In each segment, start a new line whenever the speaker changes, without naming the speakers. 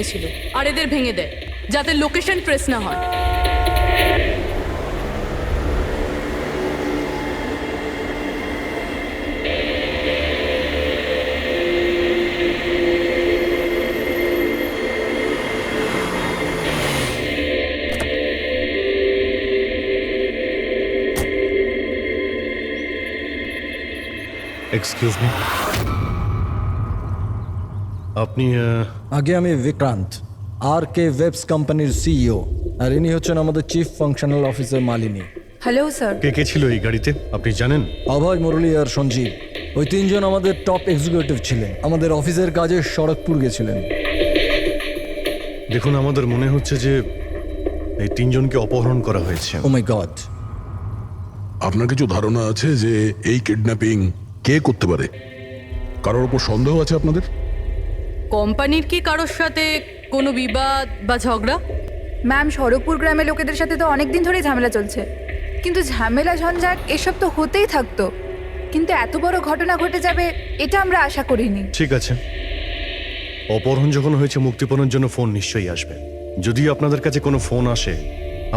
ছিল আর এদের ভেঙে দেয় যাতে লোকেশন ট্রেস না হয়।
এক্সকিউজ মি, আপনি
আগে আমি বিক্রান্ত, আর কে ওয়েবস কোম্পানির সিইও, আর ইনি হচ্ছেন আমাদের chief functional officer Malini.
Hello sir.
কে কে ছিল এই গাড়িতে আপনি জানেন?
অভয়, মুরলী আর সঞ্জীব, ওই তিনজন আমাদের টপ এক্সিকিউটিভ ছিলেন। আমাদের অফিসের কাজে সড়কপুর গেছিলেন।
দেখুন, আমাদের মনে হচ্ছে যে এই তিনজনকে অপহরণ করা হয়েছে।
ও মাই গড।
আপনার কিছু ধারণা আছে যে এই কিডন্যাপিং কে করতে পারে? কারোর উপর সন্দেহ আছে আপনাদের?
কোম্পানির কি কারোর সাথে কোনো বিবাদ বা ঝগড়া?
ম্যাম, সড়কপুর গ্রামের লোকেদের সাথে তো অনেক দিন ধরেই ঝামেলা চলছে, কিন্তু ঝামেলা ঝঞ্ঝাট এসব তো হতেই থাকতো, কিন্তু এত বড় ঘটনা ঘটে যাবে এটা আমরা আশা করিনি।
ঠিক আছে, অপহরণ যখন হয়েছে মুক্তিপণের জন্য ফোন নিশ্চয়ই আসবে। যদি আপনাদের কাছে কোনো ফোন আসে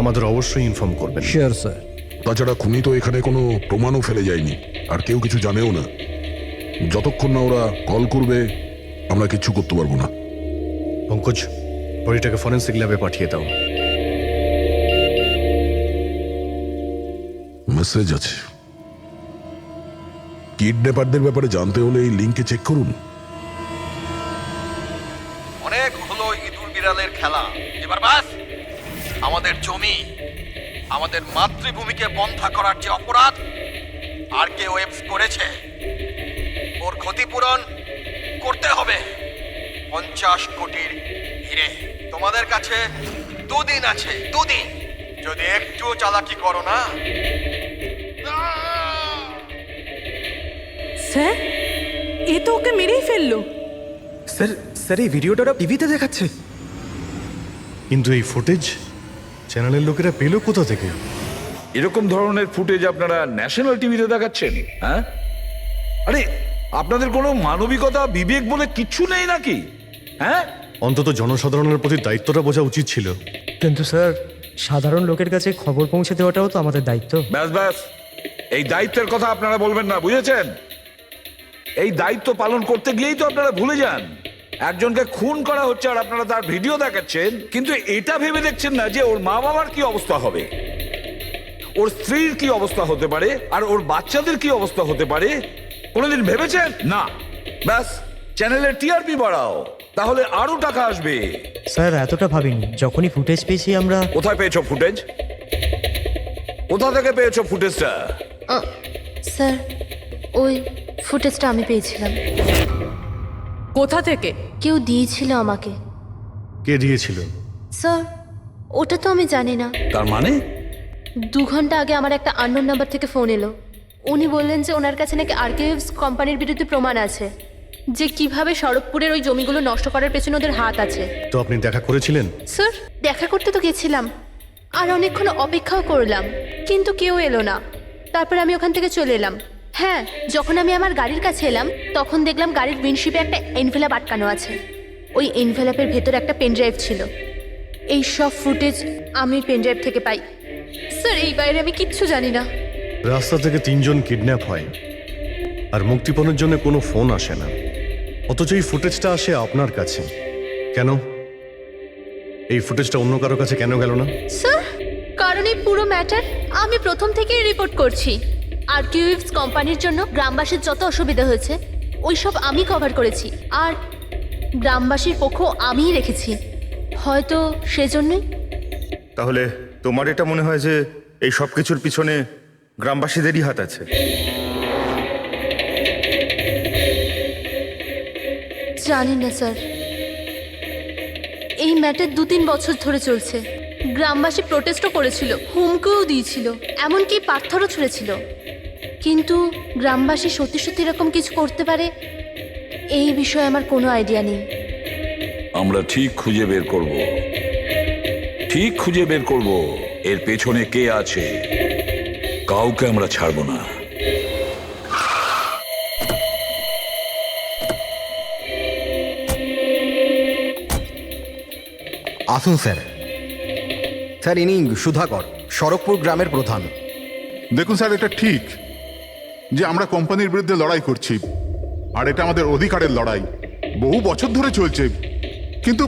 আমাদের অবশ্যই ইনফর্ম করবেন।
Sure sir.
তাছাড়া খুনি তো এখানে কোনো প্রমাণও ফেলে যায়নি, আর কেউ কিছু জানেও না। যতক্ষণ না ওরা কল করবে আমরা কিচ্ছু করতে পারবো না।
পঙ্কজ, বডিটাকে ফরেন্সিক ল্যাবে পাঠিয়ে দাও।
মেসেজ আছে। কিডন্যাপারদের ব্যাপারে জানতে হলে এই লিঙ্কে চেক করুন।
অনেক হলো ইঁদুর বিড়ালের খেলা, এবার বাস। আমাদের জমি, আমাদের মাতৃভূমিকে বন্ধা করার যে অপরাধ আর কে ওয়েবস করেছে, ওর ক্ষতিপূরণ করতে হবে 50 কোটির হিরে। তোমাদের কাছে 2 দিন আছে, 2 দিন। যদি একটু চালাকি করো না।
স্যার, এ তো ওকে মেরেই ফেললো।
স্যার স্যার এই ভিডিওটা ওরা টিভিতে দেখাচ্ছে।
কিন্তু এই ফুটেজ চ্যানেলের লোকেরা পেলো কোথা থেকে?
এরকম ধরনের ফুটেজ আপনারা ন্যাশনাল টিভিতে দেখাচ্ছেন? হ্যাঁ, আরে আপনাদের কোনো মানবিকতা বিবেক বলে কিচ্ছু নেই নাকি? হ্যাঁ,
অন্তত জনসাধারণের প্রতি দায়িত্বটা বোঝা উচিত ছিল।
কিন্তু স্যার, সাধারণ লোকের কাছে খবর পৌঁছে দেওয়াটাও তো আমাদের দায়িত্ব।
ব্যাস ব্যাস, এই দায়িত্বের কথা আপনারা বলবেন না, বুঝেছেন? এই দায়িত্ব পালন করতে গিয়েই তো আপনারা ভুলে যান একজনকে খুন করা হচ্ছে, আর আপনারা তার ভিডিও দেখাচ্ছেন, কিন্তু এটা ভেবে দেখছেন না যে ওর মা বাবার কি অবস্থা হবে, ওর স্ত্রীর কি অবস্থা হতে পারে, আর ওর বাচ্চাদের কি অবস্থা হতে পারে। কোনোদিন ভেবেছেন না? ব্যাস, চ্যানেলের টিআরপি বাড়াও, তাহলে আরো টাকা আসবে।
স্যার এতটা ভাবিনি, যখনই ফুটেজ পেয়েছি আমরা।
কোথায় পেয়েছো ফুটেজ? কোথা থেকে পেয়েছো ফুটেজটা?
স্যার, ওই ফুটেজটা আমি পেয়েছিলাম।
কোথা থেকে?
কেউ দিয়েছিল আমাকে।
কে দিয়েছিল?
স্যার, ওটা তো আমি জানি না।
তার মানে
2 ঘন্টা আগে আমার একটা আননোন নাম্বার থেকে ফোন এলো। উনি বললেন যে ওনার কাছে নাকি আরকেএফস কোম্পানির বিরুদ্ধে প্রমাণ আছে, যে কিভাবে সড়কপুরের ওই জমিগুলো নষ্ট করার পেছনে ওদের হাত আছে।
তো আপনি দেখা করেছিলেন?
স্যার, দেখা করতে তো গেছিলাম, আর অনেকক্ষণ অপেক্ষাও করলাম, কিন্তু কেউ এলো না। তারপর আমি ওখান থেকে চলে এলাম। হ্যাঁ, যখন আমি আমার গাড়ির কাছে এলাম তখন দেখলাম গাড়ির উইন্ডশিপে একটা এনভেলাপ আটকানো আছে। ওই এনভেলাপের ভেতরে একটা পেনড্রাইভ ছিল। এই সব ফুটেজ আমি পেনড্রাইভ থেকে পাই। স্যার, এই বাইরে আমি কিচ্ছু জানি না।
রাস্তা থেকে 3 জন কিডন্যাপ হয় আর মুক্তিপণের জন্য কোনো ফোন আসে না, অথচ এই ফুটেজটা আসে আপনার কাছে। কেন এই ফুটেজটা অন্য কারো কাছে কেন গেল না?
স্যার, কারণ এই পুরো ম্যাটার আমি প্রথম থেকেই রিপোর্ট করছি। আরকিউএফস কোম্পানির জন্য গ্রামবাসীর যত অসুবিধা হয়েছে ওই সব আমি কভার করেছি, আর গ্রামবাসীর পক্ষ আমিই রেখেছি। হয়তো সেজন্যই।
তাহলে তোমার এটা মনে হয় যে এই সব কিছুর পিছনে গ্রামবাসীদেরই হাত আছে?
জানি না স্যার, এই ম্যাটার 2-3 বছর ধরে চলছে। গ্রামবাসী প্রোটেস্টও করেছিল, হুমকিও দিয়েছিল, এমনকি পাথরও ছুঁড়েছিল, কিন্তু গ্রামবাসী সত্যি সত্যি এরকম কিছু করতে পারে এই বিষয়ে আমার কোনো আইডিয়া নেই।
আমরা ঠিক খুঁজে বের করব, ঠিক খুঁজে বের করব এর পেছনে কে আছে। কাউকে আমরা ছাড়বো না।
আসুন স্যার। স্যার, ইনি সুধাকর, শরৎপুর গ্রামের প্রধান।
দেখুন স্যার, এটা ঠিক যে আমরা কোম্পানির বিরুদ্ধে লড়াই করছি, আর এটা আমাদের অধিকারের লড়াই, বহু বছর ধরে চলছে। কিন্তু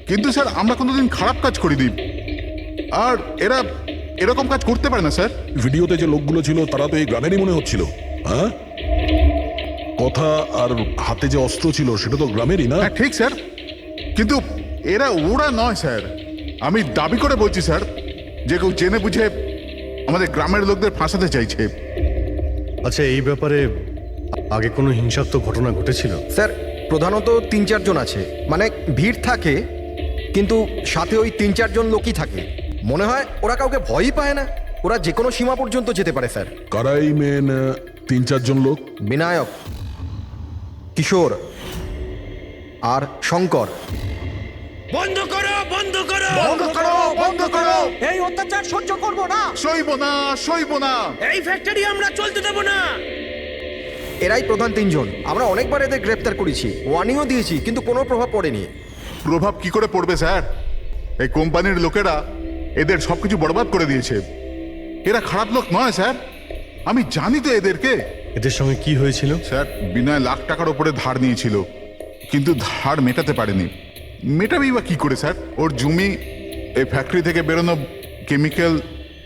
কিন্তু স্যার, আমরা কোনোদিন খারাপ কাজ করিনি, আর এরা এরকম কাজ করতে পারে না স্যার।
ভিডিওতে যে লোকগুলো ছিল তারা তো এই গ্রামেরই মনে হচ্ছিল। হ্যাঁ, কথা আর হাতে যে অস্ত্র ছিল সেটা তো গ্রামেরই না?
হ্যাঁ ঠিক স্যার, কিন্তু ওরা নয় স্যার। আমি দাবি করে বলছি স্যার, যে কেউ জেনে বুঝে আমাদের গ্রামের লোকদের ফাঁসাতে চাইছে।
আচ্ছা, এই ব্যাপারে আগে কোনো হিংসাত্মক ঘটনা ঘটেছিল?
স্যার, প্রধানত 3-4 জন আছে, মানে ভিড় থাকে কিন্তু সাথে ওই 3-4 জন লোকই থাকে। মনে হয় ওরা কাউকে ভয়ই পায় না, ওরা যে কোনো সীমা পর্যন্ত যেতে পারে স্যার।
কারাই মেন 3-4 জন লোক?
বিনায়ক, কিশোর আর শঙ্কর।
বন্ধ করো, বন্ধ করো,
বন্ধ করো, বন্ধ করো!
এই অত্যাচার সহ্য করব না,
সইব না, সইব না!
এই ফ্যাক্টরি আমরা চলতে দেব না।
এরাই প্রধান 3 জন। আমরা অনেকবার এদের গ্রেপ্তার করেছি, ওয়ার্নিংও দিয়েছি, কিন্তু কোনো প্রভাব পড়েনি।
প্রভাব কি করে পড়বে স্যার? এই কোম্পানির লোকেরা এদের সবকিছু বরবাদ করে দিয়েছে। এরা খারাপ লোক নয় স্যার, আমি জানি তো এদেরকে।
এদের সঙ্গে কি হয়েছিল?
স্যার, বিনয় লাখ টাকার উপরে ধার নিয়েছিল, কিন্তু ধার মেটাতে পারেনি। মেটাবেই বা কি করে স্যার? ওর জমি, এই ফ্যাক্টরি থেকে বেরোনো কেমিক্যাল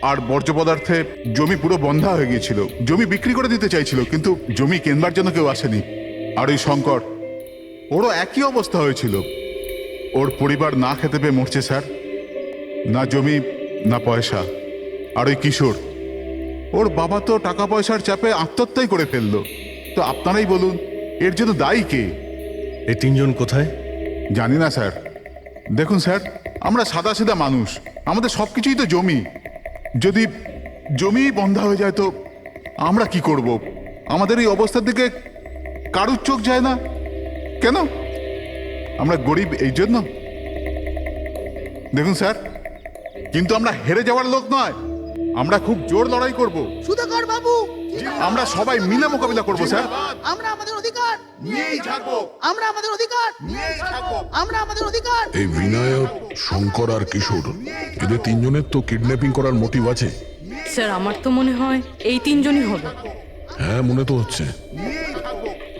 আর বর্জ্য পদার্থে জমি পুরো বন্ধা হয়ে গিয়েছিল। জমি বিক্রি করে দিতে চাইছিল, কিন্তু জমি কেনবার জন্য কেউ আসেনি। আর ওই শঙ্কর, ওরও একই অবস্থা হয়েছিল। ওর পরিবার না খেতে পেয়ে মরছে স্যার, না জমি না পয়সা। আর ওই কিশোর, ওর বাবা তো টাকা পয়সার চাপে আত্মহত্যাই করে ফেললো। তো আপনারাই বলুন, এর জন্য দায়ী কে?
এই 3 জন কোথায়?
জানি না স্যার। দেখুন স্যার, আমরা সাদা সিধা মানুষ, আমাদের সব কিছুই তো জমি। যদি জমি বন্ধা হয়ে যায় তো আমরা কি করব? আমাদের এই অবস্থার দিকে কারুর চোখ যায় না কেন? আমরা গরিব এই জন্য? দেখুন স্যার, কিন্তু আমরা হেরে যাওয়ার লোক নয়, আমরা খুব জোর লড়াই করব।
সুধাকর বাবু,
আমরা সবাই মিলে মোকাবিলা করব স্যার।
আমরা আমাদের অধিকার
নিয়েই থাকবো,
আমরা আমাদের অধিকার
নিয়েই থাকবো।
আমরা আমাদের অধিকার।
এই বিনায়ক, শঙ্কর আর কিশোর, এদের 3 জনের তো কিডন্যাপিং করার মোটিভ আছে।
স্যার, আমার তো মনে হয় এই 3 জনই হবে।
হ্যাঁ, মনে তো হচ্ছে।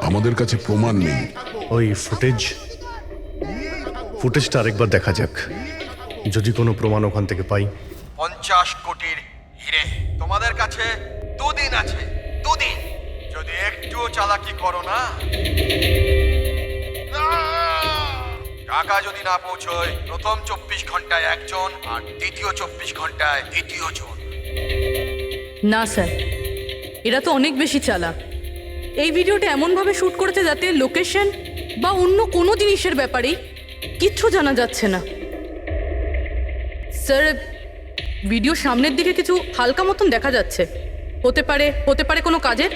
আমাদের কাছে প্রমাণ নেই।
ওই ফুটেজটা আরেকবার দেখা যাক, যদি কোনো প্রমাণ ওখান থেকে পাই।
50 কোটির হিরে তোমাদের কাছে 2 দিন আছে, 2 দিন। যদি একটুও চালাকি করো না, টাকা যদি না পৌঁছয়, প্রথম 24 ঘন্টায় একজন আর দ্বিতীয় 24 ঘন্টায় দ্বিতীয় জন।
না স্যার, এরা তো অনেক বেশি চালাক। এই ভিডিওটা এমনভাবে শ্যুট করেছে যাতে লোকেশন বা অন্য কোনো জিনিসের ব্যাপারেই কিচ্ছু জানা যাচ্ছে না। স্যার, ভিডিও সামনের দিকে কিছু হালকা মতন দেখা যাচ্ছে, হতে পারে কোনো কাজের।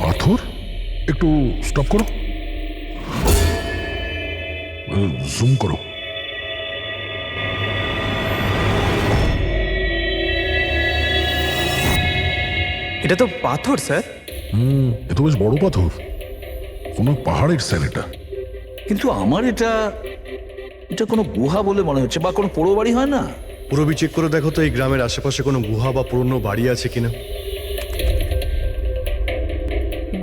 পাথর? একটু স্টপ করো, জুম করো।
এটা তো পাথর স্যার।
এ তো বেশ বড় পাথর, কোনো পাহাড়ের স্যার এটা।
কিন্তু আমার এটা কোনো গুহা বলে মনে হচ্ছে, বা কোনো পোড়ো বাড়ি হয় না?
পুরবি চেক করে দেখো তো এই গ্রামের আশেপাশে কোনো গুহা বা পুরনো বাড়ি আছে কিনা।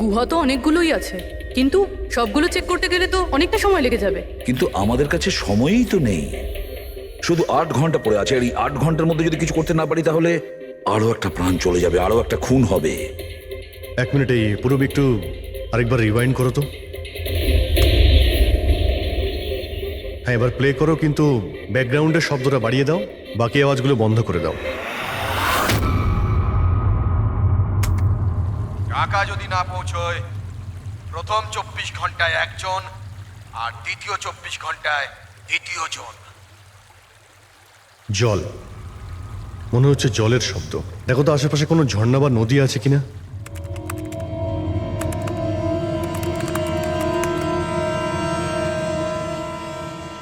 গুহা তো অনেকগুলোই আছে, কিন্তু সবগুলো চেক করতে গেলে তো অনেকটা সময় লেগে যাবে।
কিন্তু আমাদের কাছে সময়ই তো নেই, শুধু 8 ঘন্টা পড়ে আছে। আর এই 8 ঘন্টার মধ্যে যদি কিছু করতে না পারি, তাহলে আরো একটা প্রাণ চলে যাবে, আরো একটা খুন হবে।
1 মিনিট, এই পুরবি একটু আরেকবার রিওয়াইন্ড করো তো। হ্যাঁ, এবার প্লে করো, কিন্তু ব্যাকগ্রাউন্ডের শব্দটা বাড়িয়ে দাও, বাকি আওয়াজগুলো বন্ধ করে দাও।
টাকা যদি না পৌঁছয়, প্রথম 24 ঘন্টায় একজন আর দ্বিতীয় 24 ঘন্টায় দ্বিতীয় জন।
জল, মনে হচ্ছে জলের শব্দ। দেখো তো আশেপাশে কোনো ঝর্ণা বা নদী আছে কিনা।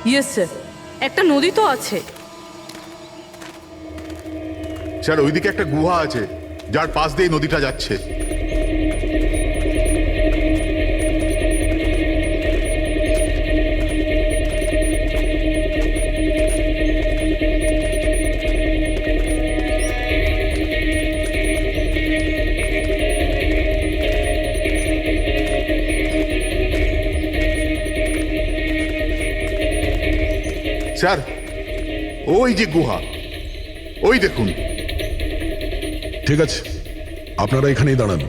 ইয়েস স্যার, একটা নদী তো আছে।
স্যার ওইদিকে একটা গুহা আছে যার পাশ দিয়ে নদীটা যাচ্ছে। স্যার ওই যে গুহা, ওই দেখুন।
ঠিক আছে, আপনারা এখানেই দাঁড়ান।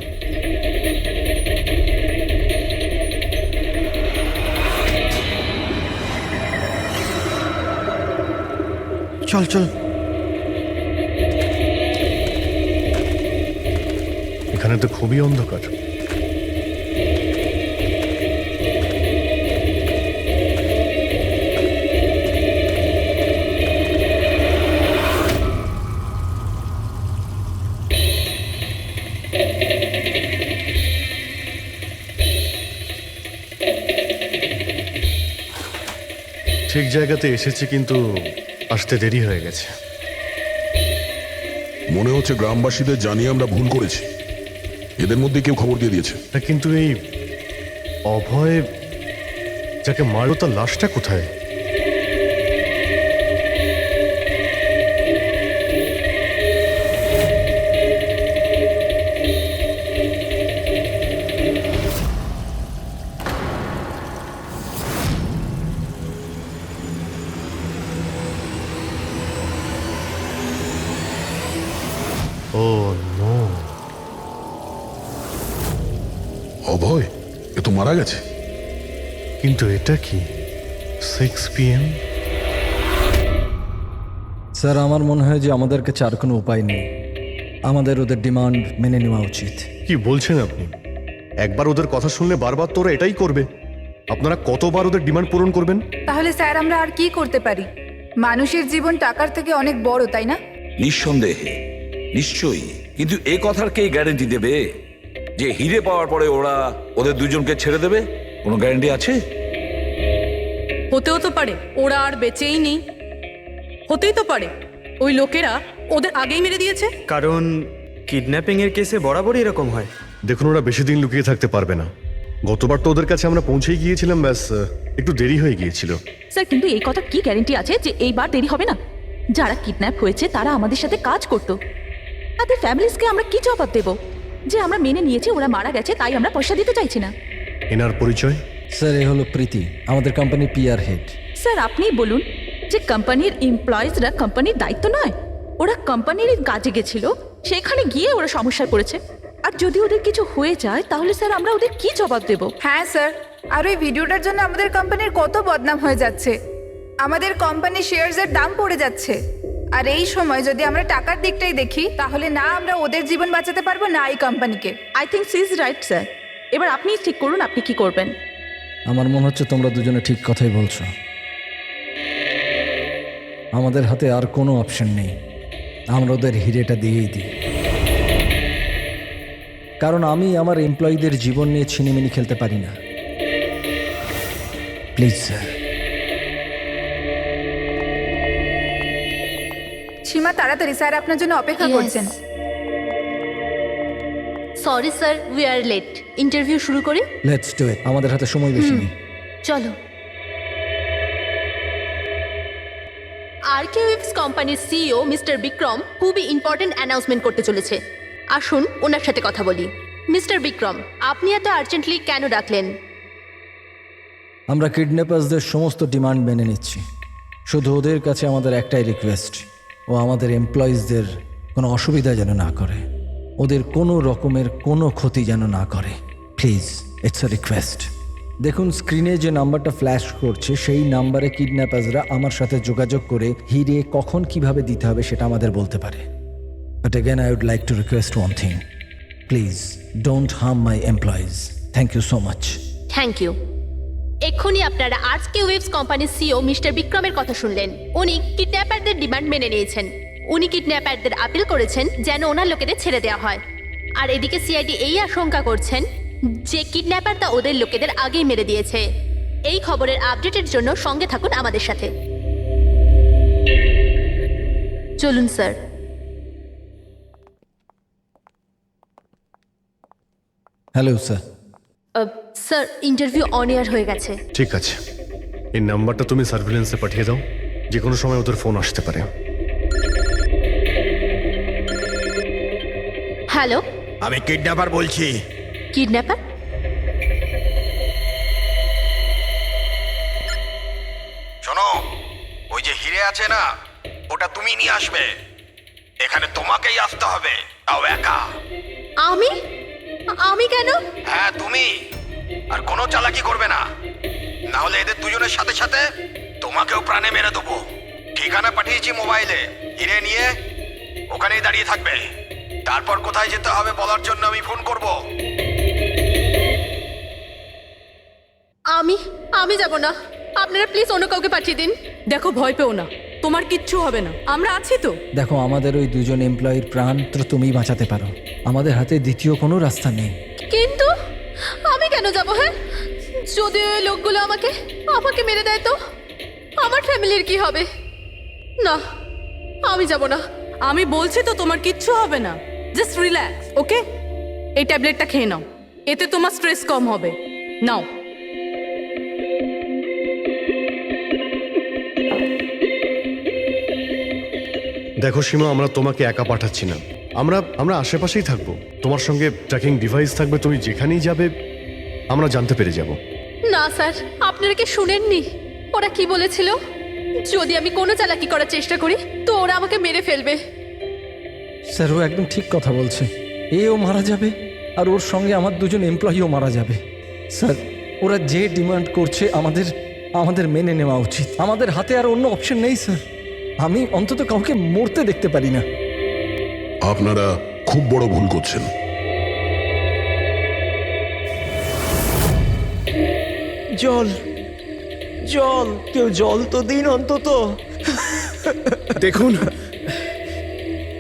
চল চল।
এখানে তো খুবই অন্ধকার। ঠিক জায়গাতে এসেছি, কিন্তু আসতে দেরি হয়ে গেছে।
মনে হচ্ছে গ্রামবাসীদের জানিয়ে আমরা ভুল করেছি। এদের মধ্যে কেউ খবর দিয়ে দিয়েছে।
না, কিন্তু এই অভয় যাকে মারলো তার লাশটা কোথায়? ও নো,
অভয় এ তো মারা গেছে।
কিন্তু এটা কি 6 PM?
স্যার আমার মনে হয় যে আমাদের কাছে আর কোনো উপায় নেই, আমাদের ওদের ডিমান্ড মেনে নেওয়া উচিত।
কি বলছেন আপনি? একবার ওদের কথা শুনলে বারবার তোরা এটাই করবে? আপনারা কতবার ওদের ডিমান্ড পূরণ করবেন?
তাহলে স্যার আমরা আর কি করতে পারি? মানুষের জীবন টাকার থেকে অনেক বড়, তাই না?
নিঃসন্দেহে, নিশ্চয়ই। কিন্তু এ কথার কে গ্যারেন্টি দেবে যে হিরে পাওয়ার পরে ওরা ওদের দুজনকে ছেড়ে দেবে? কোনো গ্যারেন্টি আছে?
হতেও তো পারে ওরা আর বেঁচেই নেই। হতেই তো পারে ওই লোকেরা ওদের আগেই মেরে দিয়েছে।
কারণ কিডন্যাপিংয়ের কেসে বরাবরই এরকম হয়।
দেখুন, ওরা বেশি দিন লুকিয়ে থাকতে পারবে না। গতবার তো ওদের কাছে আমরা পৌঁছেই গিয়েছিলাম, ব্যাস একটু দেরি হয়ে গিয়েছিল।
স্যার কিন্তু এই কথা কি গ্যারেন্টি আছে যে এইবার দেরি হবে না? যারা কিডন্যাপ হয়েছে তারা আমাদের সাথে কাজ করতো। তাদের ফ্যামিলিজকে আমরা কি জবাব দেব যে আমরা মেনে নিয়েছি ওরা মারা গেছে, তাই আমরা পয়সা দিতে চাইছি না?
এনার পরিচয়?
স্যার এ হলো প্রীতি, আমাদের কোম্পানির PR হেড।
স্যার আপনিই বলুন যে কোম্পানির এমপ্লয়িজরা কোম্পানির দায়িত্ব নয়? ওরা কোম্পানির কাজে গেছিল, সেখানে গিয়ে ওরা সমস্যায় পড়েছে। আর যদি ওদের কিছু হয়ে যায় তাহলে স্যার আমরা ওদের কি জবাব দেব?
হ্যাঁ স্যার, আর ওই ভিডিওটার জন্য আমাদের কোম্পানির কত বদনাম হয়ে যাচ্ছে। আমাদের কোম্পানির শেয়ারসের দাম পড়ে যাচ্ছে। আর এই সময় যদি আমরা টাকার দিকটাই দেখি, তাহলে না আমরা ওদের জীবন বাঁচাতে পারবো, না এই কোম্পানিকে।
I think she is right sir. এবার আপনিই ঠিক করুন আপনি কি করবেন।
আমার মনে হচ্ছে তোমরা দুজনে ঠিক কথাই বলছো। আমাদের হাতে আর কোনো অপশন নেই, আমরা ওদের হিরেটা দিয়েই দিই। কারণ আমি আমার এমপ্লয়ীদের জীবন নিয়ে ছিনিমিনি খেলতে পারি না। Please sir.
সীমা তাড়াতাড়ি, স্যার আপনার জন্য অপেক্ষা করছেন।
Sorry sir, we are late. Interview শুরু করি?
লেটস ডু ইট, আমাদের হাতে সময় বেশি নেই।
চলো। আরকেওএফস কোম্পানির সিইও মিস্টার বিক্রম খুবই ইম্পর্টেন্ট অ্যানাউন্সমেন্ট করতে চলেছে। আসুন ওনার সাথে কথা বলি। মিস্টার বিক্রম, আপনি এত আর্জেন্টলি কেন ডাকলেন?
আমরা কিডন্যাপার্সদের সমস্ত ডিমান্ড মেনে নিচ্ছি। শুধু ওদের কাছে আমাদের একটাই রিকোয়েস্ট, ও আমাদের এমপ্লয়িজদের কোনো অসুবিধা যেন না করে, ওদের কোনো রকমের কোনো ক্ষতি যেন না করে। Please, it's a request. দেখুন স্ক্রিনে যে নাম্বারটা ফ্ল্যাশ করছে, সেই নাম্বারে কিডন্যাপার্সরা আমার সাথে যোগাযোগ করে হিরে কখন কিভাবে দিতে হবে সেটা আমাদের বলতে পারে। But again I would like to request one thing, please don't harm my employees. Thank you so much.
Thank you. এক্ষুনি আপনারা আরকেওএফস কোম্পানির সিইও মিস্টার বিক্রমের কথা শুনলেন। উনি কিডন্যাপারদের ডিমান্ড মেনে নিয়েছেন। উনি কিডন্যাপারদের আপিল করেছেন যেন ওনার লোকেদের ছেড়ে দেওয়া হয়। আর এদিকে সিআইডি এই আশঙ্কা করছেন যে কিডন্যাপারটা ওদের লোকেদের আগেই মেরে দিয়েছে। এই খবরের আপডেটের জন্য সঙ্গে থাকুন আমাদের সাথে। চলুন sir.
Hello sir.
Sir interview on air হয়ে গেছে।
ঠিক আছে, এই নাম্বারটা তুমি সার্ভিলেন্সে পাঠিয়ে দাও, যে কোনো সময় ওদের ফোন আসতে পারে।
হ্যালো,
আমি কিডন্যাপার বলছি।
কিডন্যাপার?
শোনো, ওই যে হিরে আছে না, ওটা তুমি নিয়ে আসবে। এখানে তোমাকেই আসতে হবে, তাও একা।
আমি? আমি কেন?
হ্যাঁ তুমি, আর কোনো চালাকি করবে না, না হলে এদের দুজনের সাথে সাথে তোমাকেও প্রাণে মেরে দেবো। ঠিকানা পাঠিয়েছি মোবাইলে, হিরে নিয়ে ওখানেই দাঁড়িয়ে থাকবে। তারপর কোথায় যেতে হবে বলার জন্য আমি ফোন করব।
আমি যাব না, আপনারা প্লিজ অন্য কাউকে পাঠিয়ে দিন।
দেখো, ভয় পেও না, তোমার কিচ্ছু হবে না, আমরা আছি তো।
দেখো, আমাদের ওই দুজন এমপ্লয়ির প্রাণ তো তুমিই বাঁচাতে পারো, আমাদের হাতে দ্বিতীয় কোনো রাস্তা নেই।
কিন্তু আমি কেন যাব? হ্যাঁ, যদি ওই লোকগুলো আমাকে মেরে দেয় তো আমার ফ্যামিলির কি হবে? না, আমি যাব না।
আমি বলছি তো তোমার কিচ্ছু হবে না, জাস্ট রিল্যাক্স, ওকে? এই ট্যাবলেটটা খেয়ে নাও, এতে তোমার স্ট্রেস কম হবে। নাও।
দেখো সীমা, আমরা তোমাকে একা পাঠাচ্ছি না, আমরা আশেপাশেই থাকবো, তোমার সঙ্গে ট্র্যাকিং ডিভাইস থাকবে, তুমি যেখানেই যাবে আমরা জানতে পেরে যাব।
না স্যার, আপনারা কি শুনেননি ওরা কি বলেছিল? যদি আমি কোনো চালাকি করার চেষ্টা করি তো ওরা আমাকে মেরে ফেলবে।
স্যার, ও একদম ঠিক কথা বলছে, এও মারা যাবে আর ওর সঙ্গে আমার দুজন এমপ্লয়িও মারা যাবে। স্যার, ওরা যে ডিমান্ড করছে আমাদের মেনে নেওয়া উচিত, আমাদের হাতে আর অন্য অপশন নেই স্যার। আমি অন্তত কাউকে মরতে দেখতে পারি না।
আপনারা খুব বড় ভুল করছেন।
জল জল, কেউ জল তো দিন অন্তত।
দেখুন,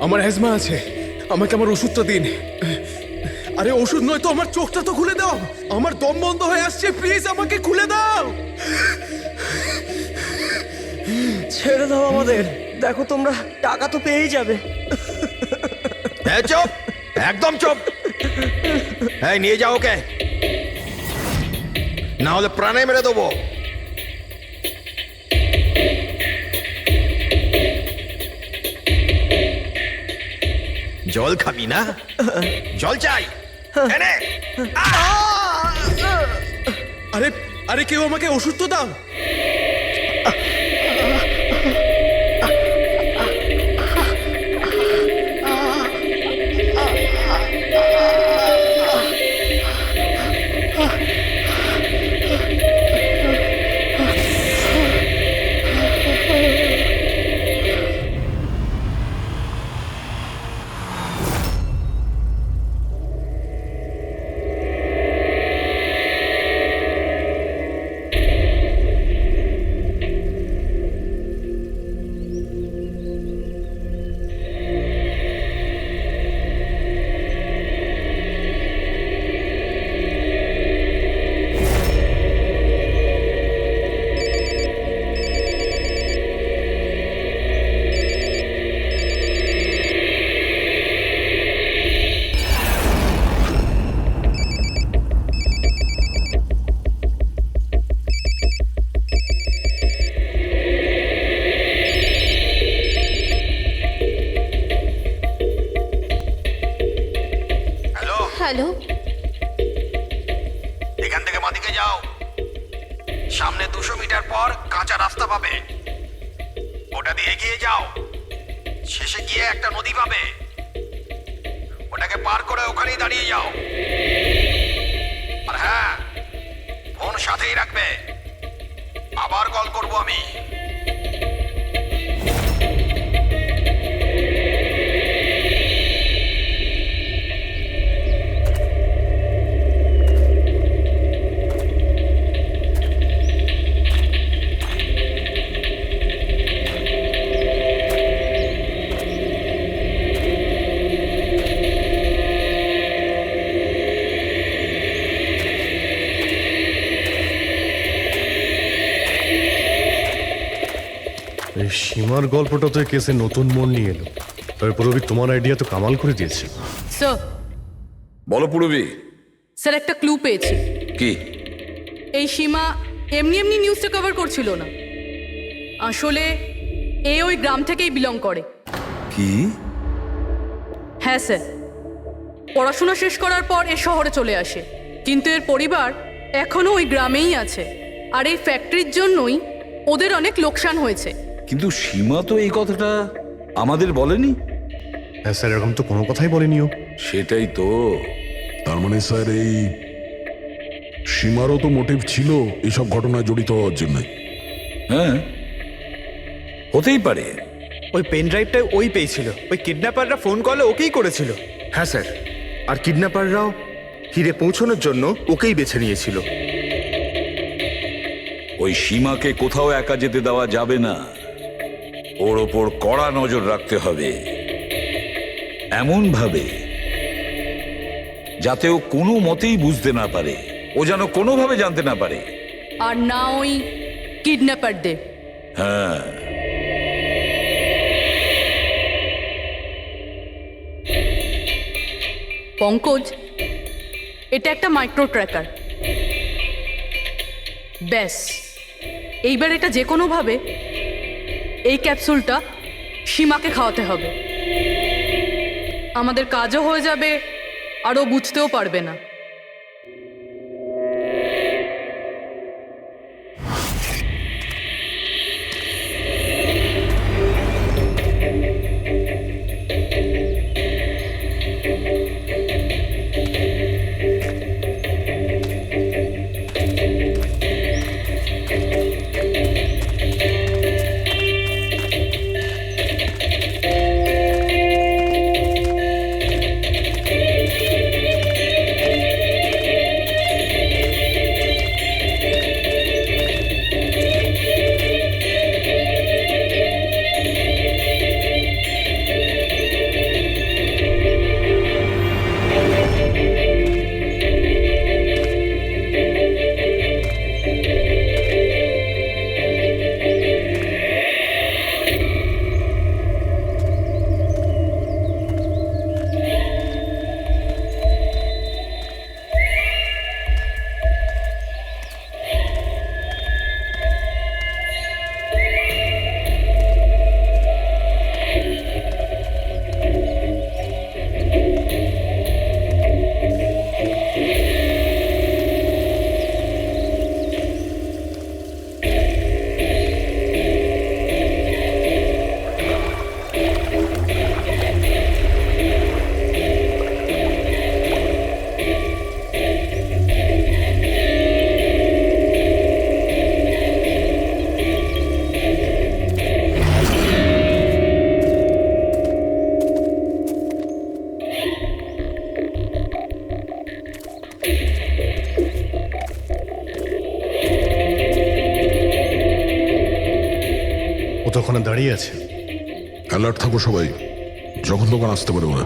আমার অ্যাজমা আছে, আমাকে আমার ওষুধটা দিন। আরে ওষুধ নয় তো, আমার চোখটা তো খুলে দাও, আমার দম বন্ধ হয়ে আসছে, প্লিজ আমাকে খুলে দাও।
ছেড়ে দাও আমাদের, দেখো তোমরা টাকা তো পেয়েই যাবে।
চুপ, একদম চুপ। এই নিয়ে যাও ওকে, না হলে প্রাণে মেরে দেবো। জল খাবি না? জল চাই, এনে।
আরে আরে কেউ আমাকে ওষুধ তো দাও।
হ্যালো,
এখান থেকে বাঁদিকে যাও, সামনে 200 মিটার পর কাঁচা রাস্তা পাবে, ওটা দিয়ে এগিয়ে যাও, শেষে গিয়ে একটা নদী পাবে, ওটাকে পার করে ওখানেই দাঁড়িয়ে যাও। আর হ্যাঁ, ফোন সাথেই রাখবে, আবার কল করব আমি।
এই সীমার গল্পটা তো এই কেসে নতুন মোড় নিয়ে এলো, তবে পুরবি তোমার আইডিয়া তো কামাল করে দিয়েছে।
স্যার,
বলো পুরবি,
স্যার একটা ক্লু পেয়েছি।
কি?
এই সীমা এমনি এমনি নিউজটা কভার করছিল না, আসলে এ ওই গ্রাম থেকেই বিলং করে।
কি?
হ্যাঁ স্যার, পড়াশোনা শেষ করার পর এ শহরে চলে আসে, কিন্তু এর পরিবার এখনো ওই গ্রামেই আছে। আর এই ফ্যাক্টরির জন্যই ওদের অনেক লোকসান হয়েছে।
কিন্তু সীমা তো এই কথাটা আমাদের বলেনি।
হ্যাঁ স্যার, এরকম তো কোনো কথাই বলেনি ও।
সেটাই তো।
তার মানে স্যার এই সীমারও তো মোটিভ ছিল এইসব ঘটনায় জড়িত হওয়ার জন্য।
হ্যাঁ, হতেই পারে।
ওই পেন ড্রাইভটাই ওই পেয়েছিল, ওই কিডন্যাপাররা ফোন কলে ওকেই করেছিল।
হ্যাঁ স্যার, আর কিডন্যাপাররাও হিরে পৌঁছানোর জন্য ওকেই বেছে নিয়েছিল।
ওই সীমাকে কোথাও একা যেতে দেওয়া যাবে না, ওর ওপর কড়া নজর রাখতে হবে, এমন ভাবে যাতে ও কোনো মতেই বুঝতে না পারে, ও যেন কোনোভাবে জানতে না পারে।
আর না ওই কিডন্যাপারদের।
হ্যাঁ,
পঙ্কজ, এটা একটা মাইক্রো ট্র্যাকার। ব্যাস, এইবার এটা যে কোনোভাবে এই ক্যাপসুলটা সীমাকে খাওয়াতে হবে। আমাদের কাজও হয়ে যাবে, আরও বুঝতেও পারবে না।
ও তো ওখানে দাঁড়িয়ে আছে।
অ্যালার্ট থাকো সবাই, যখন তখন আসতে পারে ওরা।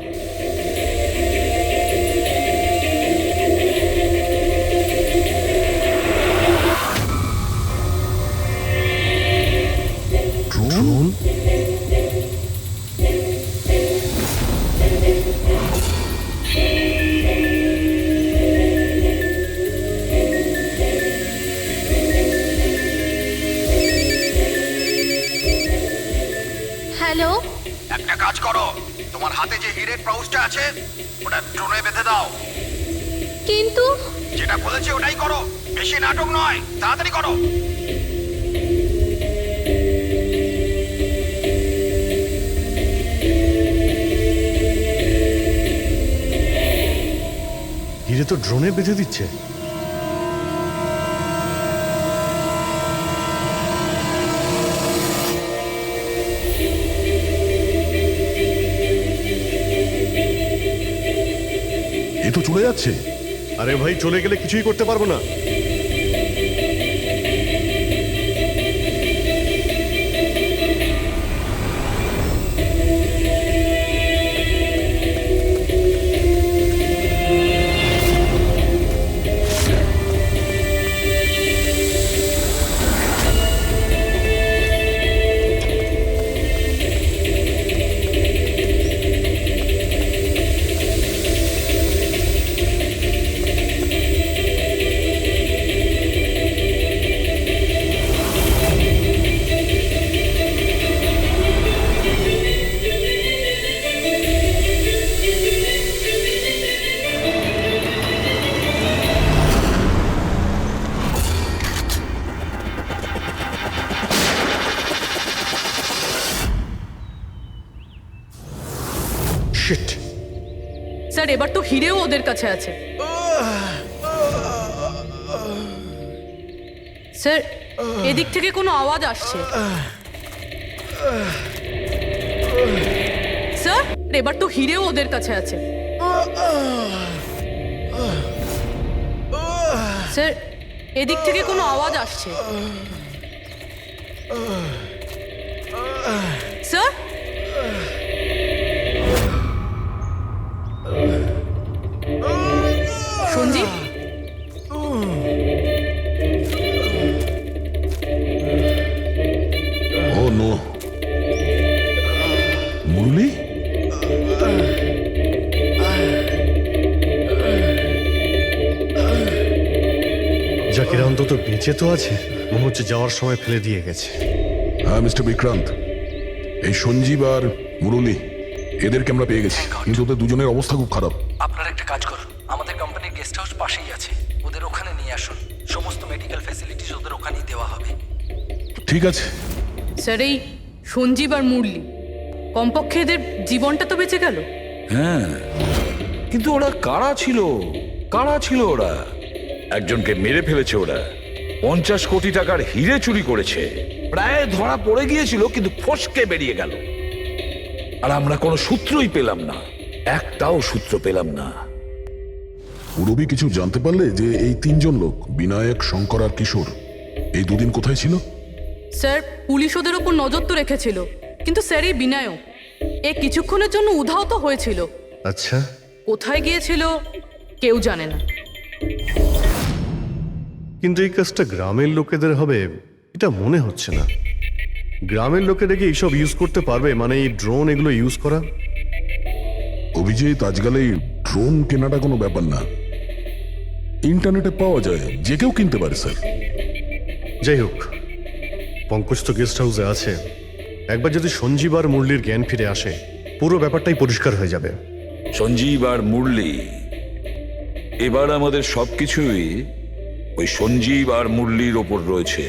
ড্রোন?
হ্যালো,
একটা কাজ করো, তোমার হাতে যে হিরের পাউচটা আছে ওটা ড্রোনে বেঁধে দাও।
কিন্তু
যেটা বলেছি ওটাই করো, বেশি নাটক নয়, তাড়াতাড়ি করো।
হিরে তো ড্রোনে বেঁধে দিচ্ছে।
এ তো চলে যাচ্ছে।
আরে ভাই, চলে গেলে কিছুই করতে পারবো না। শিট।
স্যার এবার তো হিরেও ওদের কাছে আছে। স্যার এদিক থেকে কোনো আওয়াজ আসছে। স্যার এবার তো হিরেও ওদের কাছে আছে। স্যার এদিক থেকে কোনো আওয়াজ আসছে। স্যার সঞ্জীব,
ও নো, মুরলি?
জাকির অন্তত বেঁচে তো আছে, মনে হচ্ছে যাওয়ার সময় ফেলে দিয়ে গেছে।
হ্যাঁ মিস্টার বিক্রান্ত, এই সঞ্জীব আর মুরলি এদেরকে আমরা পেয়ে গেছি, কিন্তু ওদের দুজনের অবস্থা খুব খারাপ।
আপনারা একটা কাজ করুন, আমাদের কোম্পানির গেস্ট হাউস পাশেই আছে, ওদের ওখানে নিয়ে আসুন। সমস্ত মেডিকেল ফ্যাসিলিটিস ওদের ওখানেই দেওয়া হবে।
ঠিক আছে।
স্যার এই সঞ্জীব আর মুরলি, কমপক্ষে এদের জীবনটা তো বেঁচে গেল।
হ্যাঁ, কিন্তু ওরা কারা ছিল? কারা ছিল ওরা? একজনকে মেরে ফেলেছে ওরা, 50 কোটি টাকার হিরে চুরি করেছে, প্রায় ধরা পড়ে গিয়েছিল কিন্তু ফসকে বেরিয়ে গেল। আর আমরা কোনো সূত্রই পেলাম না, একটাও সূত্র পেলাম না।
রবি কিছু জানতে পারলে যে এই তিনজন লোক, বিনায়ক, শঙ্কর আর কিশোর, এই দুদিন কোথায় ছিল?
স্যার পুলিশ ওদের ওপর নজর তো রেখেছিল, কিন্তু স্যার এই বিনায়ক এ কিছুক্ষণের জন্য উধাও তো হয়েছিল।
আচ্ছা,
কোথায় গিয়েছিল কেউ জানে না।
কিন্তু এই কাজটা গ্রামের লোকেদের হবে এটা মনে হচ্ছে না। গ্রামের লোকেরা কি এইসব ইউজ করতে পারবে, মানে এই ড্রোন এগুলো ইউজ করা?
অভিজিৎ, আজকাল এই ড্রোন কেনাটা কোনো ব্যাপার না, ইন্টারনেটে পাওয়া যায়, যে কেউ কিনতে পারে স্যার।
যাই হোক, পঙ্কজ তো গেস্ট হাউসে আছে, একবার যদি সঞ্জীব আর মুরলির জ্ঞান ফিরে আসে পুরো ব্যাপারটাই পরিষ্কার হয়ে যাবে।
সঞ্জীব আর মুরলি, এবার আমাদের সবকিছুই ওই সঞ্জীব আর মুরলির ওপর রয়েছে।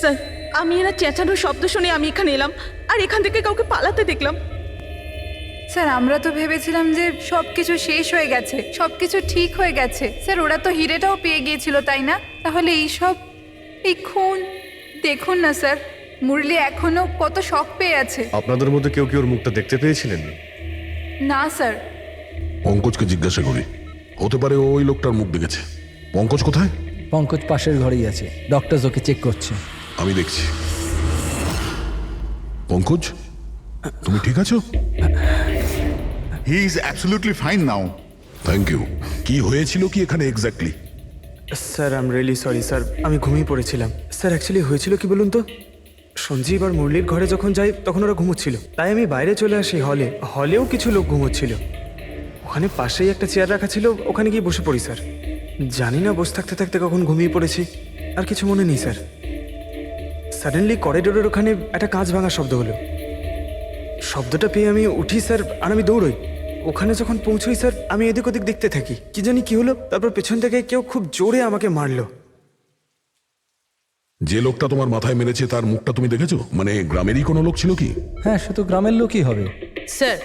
স্যার, আমি এরা চেঁচানোর শব্দ শুনে আমি এখানে এলাম, আর এখান থেকে কাউকে পালাতে দেখলাম।
স্যার আমরা তো ভেবেছিলাম যে সবকিছু শেষ হয়ে গেছে, সবকিছু ঠিক হয়ে গেছে। স্যার ওরা তো হিরেটাও পেয়ে গিয়েছিল, তাই না? তাহলে এই সব, এই খুন, দেখুন না স্যার, মুরলি এখনো কত শক পেয়ে আছে।
আপনাদের মধ্যে কেউ কি ওর মুখটা দেখতে পেয়েছিলেন?
না স্যার।
পঙ্কজকে জিজ্ঞাসা করি, হতে পারে ও ওই লোকটার মুখ দেখেছে। পঙ্কজ কোথায়?
পঙ্কজ পাশের ঘরেই আছে, ডক্টর ওকে চেক করছে।
আমি দেখছি। পঙ্কজ, তুমি ঠিক আছো?
He is absolutely fine now.
Thank you. কি হয়েছিল কি এখানে exactly?
Sir I am really sorry sir, আমি ঘুমিয়ে পড়েছিলাম। স্যার অ্যাকচুয়ালি হয়েছিল কি বলুন তো, সঞ্জীব আর মুরলির ঘরে যখন যাই তখন ওরা ঘুমোচ্ছিল, তাই আমি বাইরে চলে আসি হলেও কিছু লোক ঘুমোচ্ছিল। ওখানে পাশেই একটা চেয়ার রাখা ছিল, ওখানে গিয়ে বসে পড়ি স্যার। জানি না বসে থাকতে থাকতে কখন ঘুমিয়ে পড়েছি, আর কিছু মনে নেই স্যার। সাডেনলি করিডোরের ওখানে একটা কাঁচ ভাঙার শব্দ হলো, শব্দটা পেয়ে আমি উঠি স্যার, আর আমি দৌড়ই। ওখানে যখন পৌঁছই স্যার, আমি এদিক ওদিক দেখতে থাকি, কি জানি কি হলো। তারপর পেছন থেকে কেউ খুব জোরে আমাকে মারলো।
যে লোকটা তোমার মাথায় মেরেছে তার মুখটা তুমি দেখেছো? মানে গ্রামেরই কোনো লোক ছিল কি?
হ্যাঁ, সে তো গ্রামের লোকই হবে।
স্যার,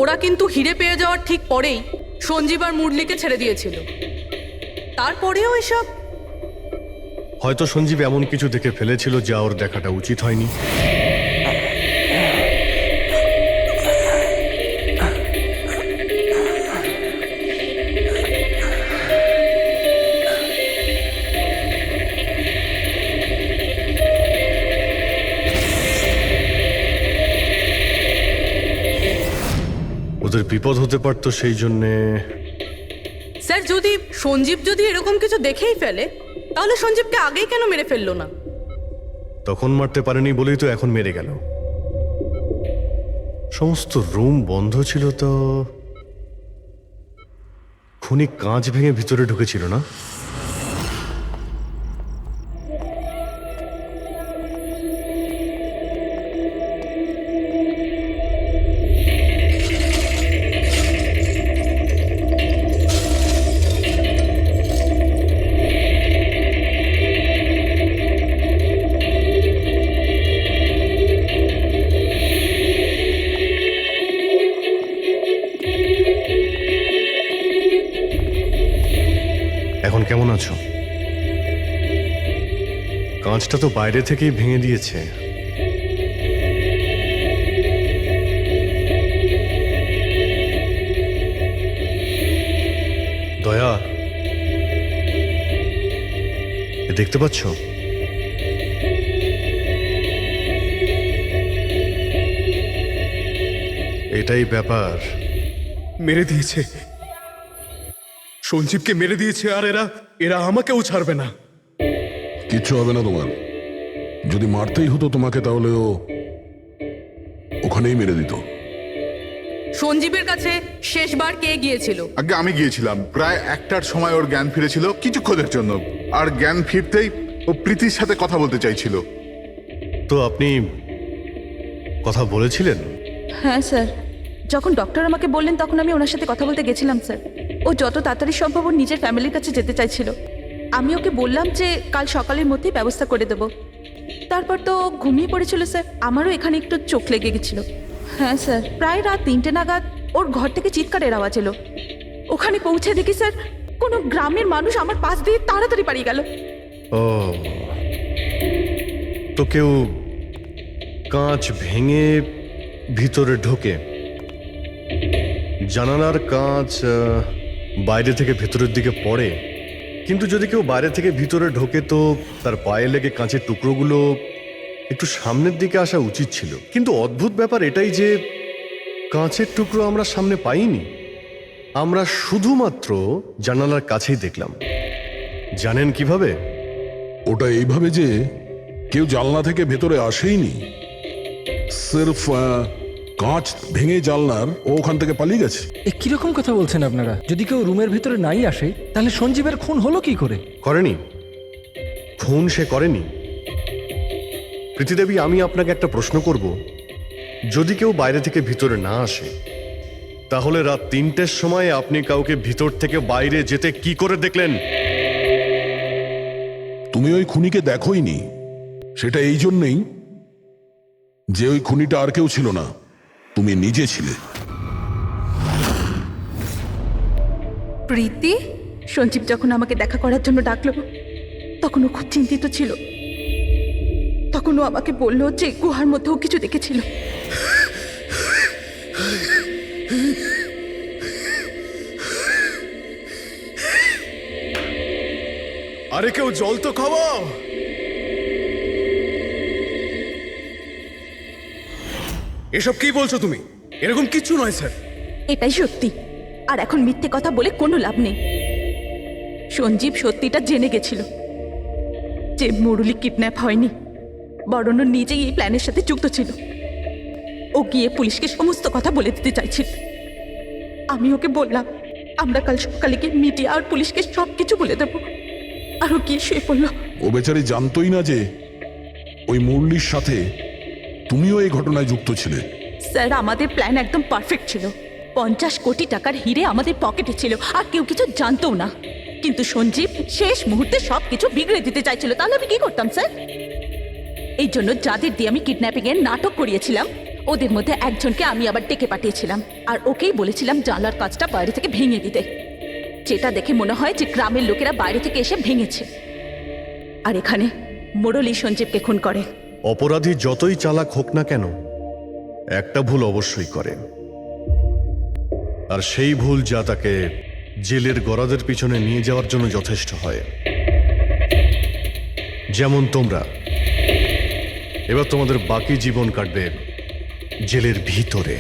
ওরা কিন্তু হিরে পেয়ে যাওয়ার ঠিক পরেই সঞ্জীব আর মুরলিকে ছেড়ে দিয়েছিল। তারপরেও এসব।
হয়তো সঞ্জীব এমন কিছু দেখে ফেলেছিল যা ওর দেখাটা উচিত হয়নি। ওদের বিপদ হতে পারতো, সেই জন্যে।
স্যার, সঞ্জীব যদি এরকম কিছু দেখেই ফেলে, তাহলে সঞ্জীবকে আগেই কেন মেরে ফেললো না?
তখন মারতে পারেনি বলেই তো এখন মেরে গেল। সমস্ত রুম বন্ধ ছিল তো খুনি কাঁচ ভেঙে ভিতরে ঢুকেছিল না? এখন কেমন আছো? কাঁচটা তো বাইরে থেকেই ভেঙে দিয়েছে। দয়া, এ দেখতে পাচ্ছ? এটাই ব্যাপার।
মেরে দিয়েছে, সঞ্জীবকে মেরে দিয়েছে, আর এরা আমাকেও ছাড়বে না।
কিচ্ছু হবে না তোমার। যদি মারতেই হতো তোমাকে, তাহলে ও ওখানেই মেরে দিত।
সঞ্জীবের কাছে শেষবার কে গিয়েছিল?
আগে আমি গিয়েছিলাম, প্রায় 1টার সময় ওর জ্ঞান ফিরেছিল কিছুক্ষণের জন্য। আর জ্ঞান ফিরতেই ও প্রীতির সাথে কথা বলতে চাইছিল।
তো আপনি কথা বলেছিলেন?
হ্যাঁ স্যার, যখন ডক্টর আমাকে বললেন তখন আমি ওনার সাথে কথা বলতে গেছিলাম স্যার। ও যত তাড়াতাড়ি সম্ভব ওর নিজের ফ্যামিলির কাছে যেতে চাইছিল। আমি ওকে বললাম যে কাল সকালের মধ্যেই ব্যবস্থা করে দেবো। তারপর তো ও ঘুমিয়ে পড়েছিল স্যার। আমারও এখানে একটু চোখ লেগে গেছিল। হ্যাঁ স্যার, প্রায় রাত 3টে নাগাদ ওর ঘর থেকে চিৎকারের আওয়াজ এলো। ওখানে পৌঁছে দেখি স্যার, কোনো গ্রামের মানুষ আমার পাশ দিয়ে তাড়াতাড়ি পালিয়ে গেল।
ও, তো কেউ কাঁচ ভেঙে ভিতরে ঢোকে? জানালার কাঁচ বাইরে থেকে ভেতরের দিকে পড়ে, কিন্তু যদি কেউ বাইরে থেকে ভিতরে ঢোকে তো তার পায়ে লেগে কাঁচের টুকরোগুলো একটু সামনের দিকে আসা উচিত ছিল। কিন্তু অদ্ভুত ব্যাপার এটাই যে কাঁচের টুকরো আমরা সামনে পাইনি। আমরা শুধুমাত্র জানালার কাছেই দেখলাম। জানেন কিভাবে?
ওটা এইভাবে যে কেউ জানলা থেকে ভেতরে আসেইনি, সির্ফ কাঁচ ভেঙে জানলার ও ওখান থেকে পালিয়ে গেছে।
এ কিরকম কথা বলছেন আপনারা? যদি কেউ রুমের ভিতরে নাই আসে, তাহলে সঞ্জীবের খুন হলো কি করে?
করেনি, খুন সে করেনি। প্রীতিদেবী, আমি আপনাকে একটা প্রশ্ন করব। যদি কেউ বাইরে থেকে ভিতরে না আসে, তাহলে রাত 3টের সময় আপনি কাউকে ভিতর থেকে বাইরে যেতে কি করে দেখলেন?
তুমি ওই খুনিকে দেখোইনি। সেটা এই জন্যেই যে ওই খুনিটা আর কেউ ছিল না, তুমি নিজে ছিলে।
প্রীতি?
সঞ্জীব যখন আমাকে দেখা করার জন্য ডাকলো, তখন ও খুব চিন্তিত ছিল। তখন ও আমাকে বললো যে গুহার মধ্যেও কিছু দেখেছিল।
আরে কেউ জল তো খাওয়াও। এসব কি বলছো তুমি? এরকম কিচ্ছু নয় স্যার।
এটাই সত্যি, আর এখন মিথ্যে কথা বলে কোনো লাভ নেই। সঞ্জীব সত্যিটা জেনে গেছিল যে মুরলি কিডন্যাপ হয়নি, বরং ও নিজেই এই প্ল্যানের সাথে যুক্ত ছিল। ও গিয়ে পুলিশকে সমস্ত কথা বলে দিতে চাইছিল। আমি ওকে বললাম আমরা কাল সকালে গিয়ে মিডিয়া আর পুলিশকে সব কিছু বলে দেব। আর ও গিয়ে শুয়ে পড়ল।
ও বেচারি জানতোই না যে ওই মুরলির সাথে তুমিও এই ঘটনায় যুক্ত ছিলে।
স্যার আমাদের প্ল্যান একদম পারফেক্ট ছিল। 50 কোটি টাকার হিরে আমাদের পকেটে ছিল আর কেউ কিছু জানতও না, কিন্তু সঞ্জীব শেষ মুহূর্তে সব কিছু বিগড়ে দিতে চাইছিল। তাহলে আমি কি করতাম স্যার? এই জন্য যাদের দিয়ে আমি কিডন্যাপিং এর নাটক করিয়েছিলাম ওদের মধ্যে একজনকে আমি আবার ডেকে পাঠিয়েছিলাম আর ওকেই বলেছিলাম জানলার কাজটা বাইরে থেকে ভেঙে দিতে, যেটা দেখে মনে হয় যে গ্রামের লোকেরা বাইরে থেকে এসে ভেঙেছে। আর এখানে মুরলী সঞ্জীবকে খুন করে।
অপরাধী যতই চালাক হোক না কেন, একটা ভুল অবশ্যই করে, আর সেই ভুল যা তাকে জেলের গরাদের পিছনে নিয়ে যাওয়ার জন্য যথেষ্ট হয়। যেমন তোমরা এবার তোমাদের বাকি জীবন কাটবে জেলের ভিতরে।